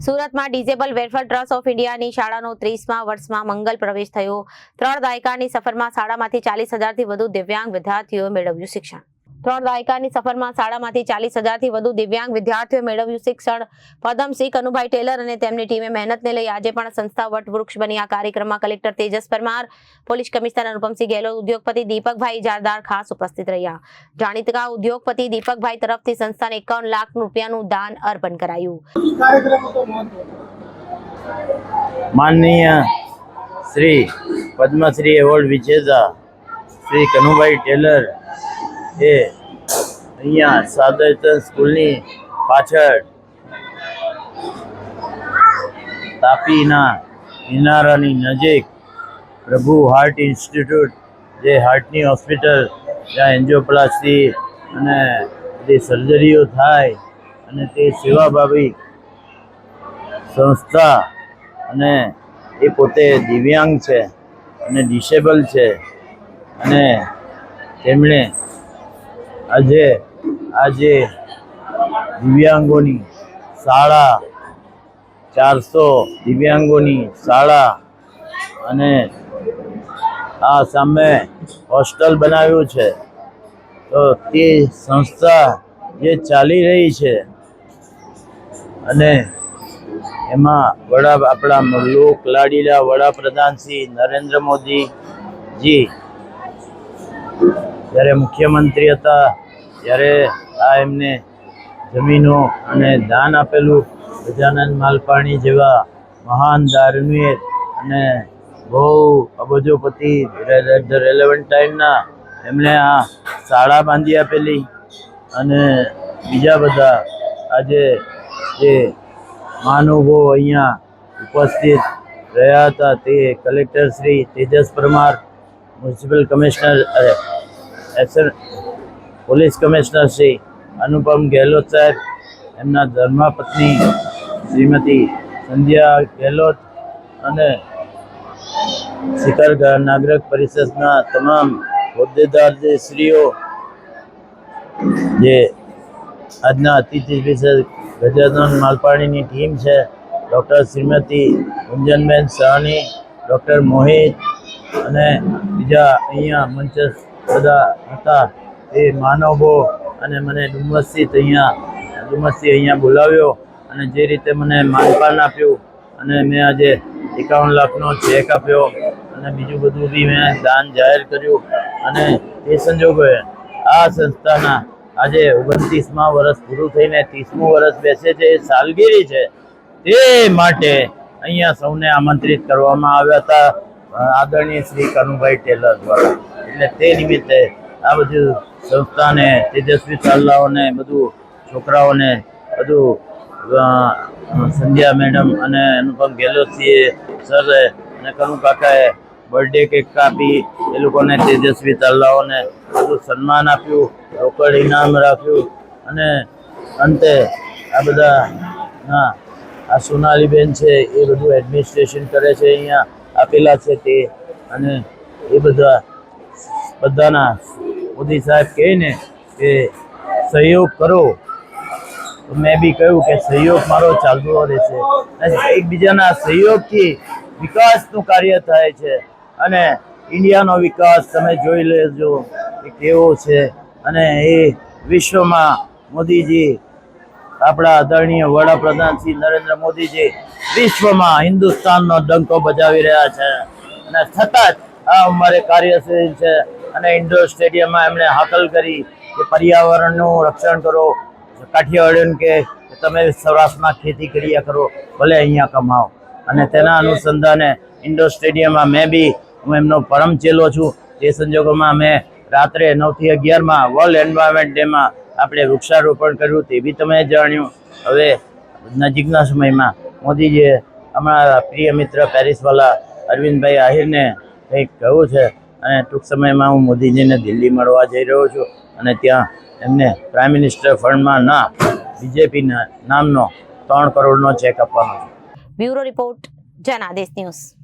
સુરતમાં disable welfare trust of ઇન્ડિયાની શાળાનો 30મા વર્ષમાં મંગલ પ્રવેશ થયો। 3 દાયકાની સફરમાં શાળામાંથી 40,000થી વધુ દિવ્યાંગ વિદ્યાર્થીઓએ મેળવ્યું શિક્ષણ। 3 દાયકાની સફરમાં શાળામાંથી 40,000થી વધુ દિવ્યાંગ વિદ્યાર્થીઓએ મેળવ્યું શિક્ષણ। પદમસિંહ કનુભાઈ ટેલર અને તેમની ટીમે મહેનતને લઈ આજે પણ સંસ્થા વટવૃક્ષ બની। આ કાર્યક્રમમાં collector Tejas Parmar, police commissioner Anupamsinh Gehlot, ઉદ્યોગપતિ દીપકભાઈ ઇજારદાર ખાસ ઉપસ્થિત રહ્યા। જાણીતા ઉદ્યોગપતિ દીપકભાઈ તરફથી સંસ્થાને 51 લાખ રૂપિયાનું દાન અર્પણ કરાયું। माननीय श्री पद्मश्री एवॉर्ड विजेता श्री कनुभाई टेलर એ અહીંયા સાદરતન સ્કૂલની પાછળ તાપીના કિનારાની નજીક પ્રભુ હાર્ટ ઇન્સ્ટિટ્યૂટ, જે હાર્ટની હોસ્પિટલ, જ્યાં એન્જિયોપ્લાસ્ટી અને બધી સર્જરીઓ થાય અને તે સેવાભાવી સંસ્થા, અને એ પોતે દિવ્યાંગ છે અને ડિસેબલ છે, અને તેમણે આજે દિવ્યાંગોની શાળા, 400 દિવ્યાંગોની શાળા અને આ સામે હોસ્ટેલ બનાવ્યું છે। તો તે સંસ્થા જે ચાલી રહી છે અને એમાં આપણા લોક લાડીલા વડાપ્રધાન શ્રી નરેન્દ્ર મોદીજી જ્યારે મુખ્યમંત્રી હતા ત્યારે આ એમને જમીનો અને દાન આપેલું। ગજાનન માલપાણી જેવા મહાન ધાર્મિક અને બહુ અબજોપતિ રેલેવન્ટ ટાઈમના એમણે આ શાળા બાંધી આપેલી। અને બીજા બધા આજે જે મહાનુભાવો અહીંયા ઉપસ્થિત રહ્યા હતા તે collector Shri Tejas Parmar, municipal commissioner police commissioner Shri Anupam Gehlot સાહેબ, એમના ધર્મપત્ની શ્રીમતી સંધ્યા ગેહલોત અને શિખર નાગરિક પરિષદના તમામ હોદ્દેદારશ્રીઓ, જે આજના અતિથિ વિશેષ ગજાનન માલપાણીની ટીમ છે, ડૉક્ટર શ્રીમતી ગુંજનબેન સાહની, ડૉક્ટર મોહિત અને બીજા અહીંયા મંચસ્થ બધા હતા એ માનવો, અને મને ડુમસથી અહીંયા બોલાવ્યો અને જે રીતે મને માનપાન આપ્યું અને મેં આજે 51 લાખનો ચેક આપ્યો અને બીજું બધું બી મેં દાન જાહેર કર્યું। અને એ સંજોગોએ આ સંસ્થાના આજે 29મા વર્ષ પૂરું થઈને 30મું વર્ષ બેસે છે, એ સાલગીરી છે, તે માટે અહીંયા સૌને આમંત્રિત કરવામાં આવ્યા હતા આદરણીય શ્રી કનુભાઈ ટેલર દ્વારા। એટલે તે નિમિત્તે આ બધું સંસ્થાને, તેજસ્વી શાળાઓને, બધું છોકરાઓને બધું સંધ્યા મેડમ અને અનુપમ ગેહલોતજીએ સરે અને કનુ કાકાએ બર્થડે કેક કાપી એ લોકોને, તેજસ્વી શાળાઓને બધું સન્માન આપ્યું, રોકડ ઇનામ રાખ્યું। અને અંતે આ બધા આ સોનાલીબેન છે એ બધું એડમિનિસ્ટ્રેશન કરે છે, અહીંયા આપેલા છે તે, અને એ બધાના મોદી સાહેબ કહે ને કે સહયોગ કરો, તો મેં બી કહ્યું કે સહયોગ મારો ચાલતો રહેશે। એકબીજાના સહયોગથી વિકાસનું કાર્ય થાય છે અને ઇન્ડિયાનો વિકાસ તમે જોઈ લેજો કે કેવો છે। અને એ વિશ્વમાં મોદીજી, આપણા આદરણીય વડાપ્રધાન શ્રી નરેન્દ્ર મોદીજી વિશ્વમાં હિન્દુસ્તાનનો ડંકો બજાવી રહ્યા છે અને સતત આ અમારે કાર્યશીલ છે। અને ઇન્ડોર સ્ટેડિયમમાં એમણે હાકલ કરી કે પર્યાવરણનું રક્ષણ કરો, કાઠિયાવાડીઓને કે તમે સૌરાષ્ટ્રમાં ખેતી કર્યા કરો, ભલે અહીંયા કમાઓ। અને તેના અનુસંધાને ઇન્ડોર સ્ટેડિયમમાં હું એમનો પરમ ચેલો છું। તે સંજોગોમાં મેં રાત્રે 9 થી 11માં વર્લ્ડ એન્વાયરમેન્ટ ડેમાં આપણે વૃક્ષારોપણ કર્યું, તે બી તમે જાણ્યું। હવે નજીકના સમયમાં મોદીજીએ અમારા પ્રિય મિત્ર પેરિસવાલા અરવિંદભાઈ આહિરને કંઈક કહ્યું છે, અને ટૂંક સમયમાં હું મોદીજીને દિલ્હી મળવા જઈ રહ્યો છું અને ત્યાં એમને પ્રાઇમ મિનિસ્ટર ફંડમાં બીજેપીના નામનો 3 કરોડનો ચેક આપવાનો છે। Bureau report, Janadesh news.